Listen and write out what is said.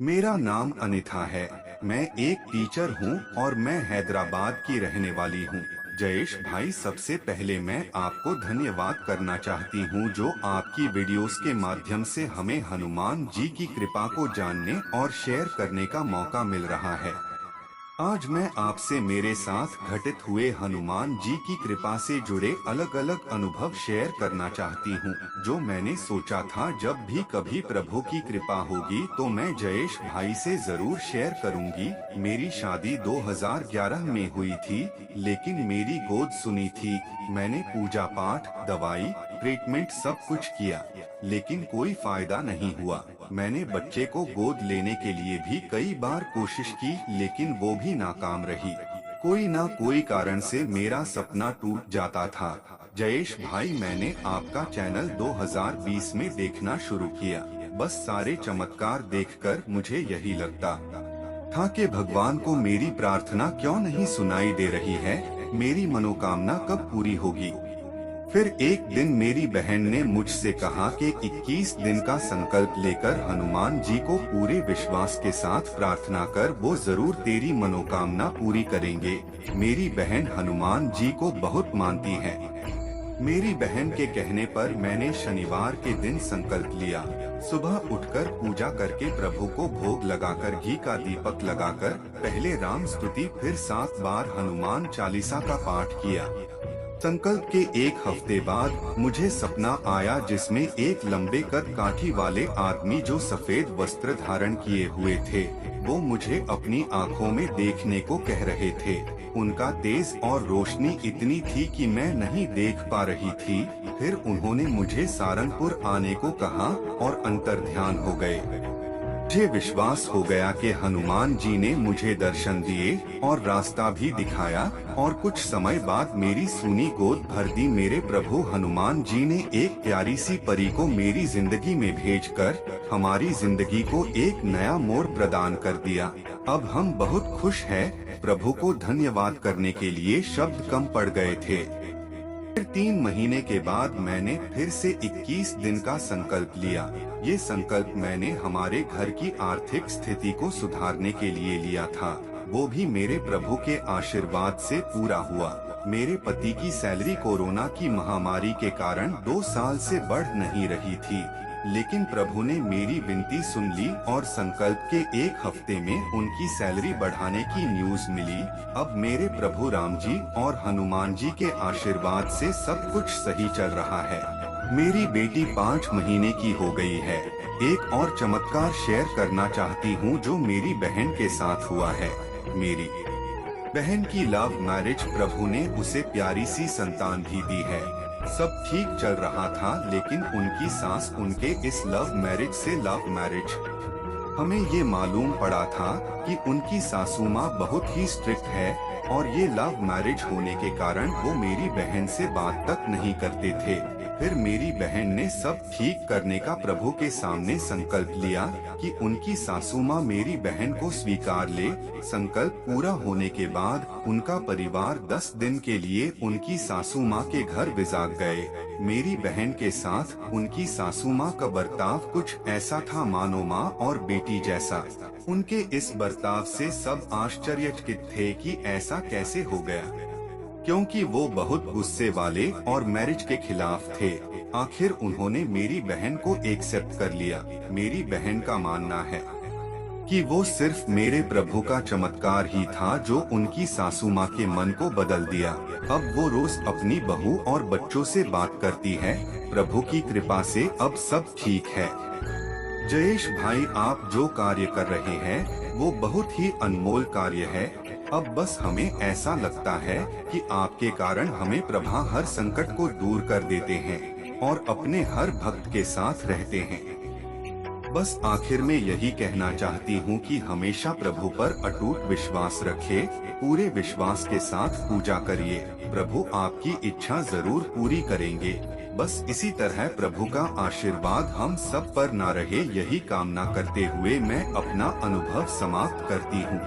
मेरा नाम अनिथा है। मैं एक टीचर हूँ और मैं हैदराबाद की रहने वाली हूँ। जयेश भाई, सबसे पहले मैं आपको धन्यवाद करना चाहती हूँ जो आपकी वीडियोस के माध्यम से हमें हनुमान जी की कृपा को जानने और शेयर करने का मौका मिल रहा है। आज मैं आपसे मेरे साथ घटित हुए हनुमान जी की कृपा से जुड़े अलग अलग अनुभव शेयर करना चाहती हूँ, जो मैंने सोचा था जब भी कभी प्रभु की कृपा होगी तो मैं जयेश भाई से जरूर शेयर करूँगी। मेरी शादी 2011 में हुई थी, लेकिन मेरी गोद सुनी थी। मैंने पूजा पाठ, दवाई, ट्रीटमेंट सब कुछ किया, लेकिन कोई फायदा नहीं हुआ। मैंने बच्चे को गोद लेने के लिए भी कई बार कोशिश की, लेकिन वो भी नाकाम रही। कोई ना कोई कारण से मेरा सपना टूट जाता था। जयेश भाई, मैंने आपका चैनल 2020 में देखना शुरू किया। बस सारे चमत्कार देखकर मुझे यही लगता था कि भगवान को मेरी प्रार्थना क्यों नहीं सुनाई दे रही है, मेरी मनोकामना कब पूरी होगी। फिर एक दिन मेरी बहन ने मुझसे कहा कि 21 दिन का संकल्प लेकर हनुमान जी को पूरे विश्वास के साथ प्रार्थना कर, वो जरूर तेरी मनोकामना पूरी करेंगे। मेरी बहन हनुमान जी को बहुत मानती है। मेरी बहन के कहने पर मैंने शनिवार के दिन संकल्प लिया। सुबह उठकर पूजा करके प्रभु को भोग लगाकर घी का दीपक लगाकर पहले राम स्तुति फिर 7 बार हनुमान चालीसा का पाठ किया। संकल्प के एक हफ्ते बाद मुझे सपना आया जिसमें एक लंबे कद काठी वाले आदमी जो सफेद वस्त्र धारण किए हुए थे, वो मुझे अपनी आंखों में देखने को कह रहे थे। उनका तेज और रोशनी इतनी थी कि मैं नहीं देख पा रही थी। फिर उन्होंने मुझे सारंगपुर आने को कहा और अंतर्ध्यान हो गए। मुझे विश्वास हो गया कि हनुमान जी ने मुझे दर्शन दिए और रास्ता भी दिखाया, और कुछ समय बाद मेरी सूनी गोद भर दी। मेरे प्रभु हनुमान जी ने एक प्यारी सी परी को मेरी जिंदगी में भेजकर हमारी जिंदगी को एक नया मोड़ प्रदान कर दिया। अब हम बहुत खुश हैं। प्रभु को धन्यवाद करने के लिए शब्द कम पड़ गए थे। फिर 3 महीने के बाद मैंने फिर से 21 दिन का संकल्प लिया। ये संकल्प मैंने हमारे घर की आर्थिक स्थिति को सुधारने के लिए लिया था। वो भी मेरे प्रभु के आशीर्वाद से पूरा हुआ। मेरे पति की सैलरी कोरोना की महामारी के कारण 2 साल से बढ़ नहीं रही थी, लेकिन प्रभु ने मेरी विनती सुन ली और संकल्प के एक हफ्ते में उनकी सैलरी बढ़ाने की न्यूज मिली। अब मेरे प्रभु राम जी और हनुमान जी के आशीर्वाद से सब कुछ सही चल रहा है। मेरी बेटी 5 महीने की हो गई है। एक और चमत्कार शेयर करना चाहती हूँ जो मेरी बहन के साथ हुआ है। मेरी बहन की लव मैरिज, प्रभु ने उसे प्यारी सी संतान भी दी है। सब ठीक चल रहा था, लेकिन उनकी सास उनके इस लव मैरिज से लव मैरिज। हमें ये मालूम पड़ा था कि उनकी सासू माँ बहुत ही स्ट्रिक्ट है, और ये लव मैरिज होने के कारण वो मेरी बहन से बात तक नहीं करते थे। फिर मेरी बहन ने सब ठीक करने का प्रभु के सामने संकल्प लिया कि उनकी सासू माँ मेरी बहन को स्वीकार ले। संकल्प पूरा होने के बाद उनका परिवार 10 दिन के लिए उनकी सासू माँ के घर विजाग गए। मेरी बहन के साथ उनकी सासू माँ का बर्ताव कुछ ऐसा था मानो माँ और बेटी जैसा। उनके इस बर्ताव से सब आश्चर्यचकित थे कि ऐसा कैसे हो गया, क्योंकि वो बहुत गुस्से वाले और मैरिज के खिलाफ थे। आखिर उन्होंने मेरी बहन को एक्सेप्ट कर लिया। मेरी बहन का मानना है कि वो सिर्फ मेरे प्रभु का चमत्कार ही था जो उनकी सासू माँ के मन को बदल दिया। अब वो रोज अपनी बहू और बच्चों से बात करती है। प्रभु की कृपा से अब सब ठीक है। जयेश भाई, आप जो कार्य कर रहे हैं वो बहुत ही अनमोल कार्य है। अब बस हमें ऐसा लगता है कि आपके कारण हमें प्रभा हर संकट को दूर कर देते हैं और अपने हर भक्त के साथ रहते हैं। बस आखिर में यही कहना चाहती हूँ कि हमेशा प्रभु पर अटूट विश्वास रखें, पूरे विश्वास के साथ पूजा करिए। प्रभु आपकी इच्छा जरूर पूरी करेंगे। बस इसी तरह प्रभु का आशीर्वाद हम सब पर ना रहे, यही कामना करते हुए मैं अपना अनुभव समाप्त करती हूँ।